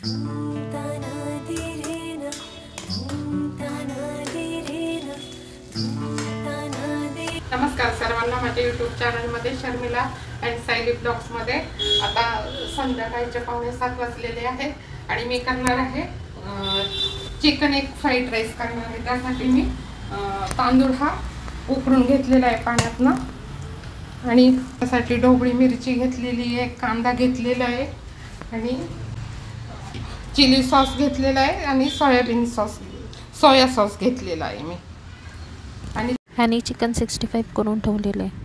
नमस्कार सर्वांना, माझ्या यूट्यूब चॅनलमध्ये शर्मिला अँड सायली ब्लॉग्समध्ये आता संध्याकाळचे 6:45 वाजलेले आहेत आणि मी करणार आहे चिकन एग फ्राईड राईस करणार आहे। त्यासाठी मी तांदूळ हा उकळून घेतलेला आहे पाण्यातनं आणि त्यासाठी ढोबळी मिरची घेतलेली आहे, कांदा घेतलेला आहे आणि चिली सॉस घेतलेला आहे आणि सोया सॉस घेतलेला आहे मी आणि चिकन 65 करून ठेवलेले आहे।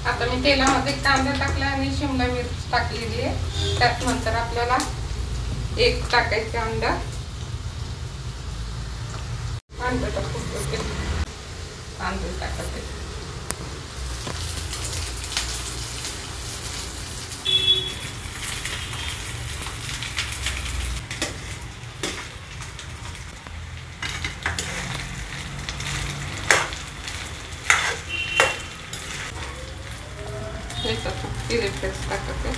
आता मी तेलामध्ये कांदा टाकला आणि शिमला मिरची टाकलेली आहे। त्यात नंतर आपल्याला एक टाकायचे अंडा टाकायचे, तांदूळ टाकायचे, चिली फ्लेक्स टाकायचे,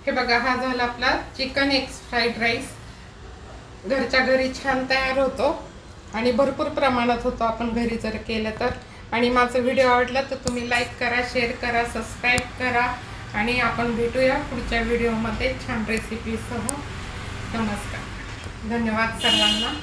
हे बघा, हा झाला आपला चिकन एग फ्राईड राईस। घरच्या घरी छान तयार होतो आणि भरपूर प्रमाणात होतो आपण घरी जर केलं तर। आणि माझा व्हिडिओ आवडला तर तुम्ही लाईक करा, शेअर करा, सबस्क्राईब करा आणि आपण भेटूया पुढच्या व्हिडिओमध्ये छान रेसिपीसह। नमस्कार, धन्यवाद सर्वांना।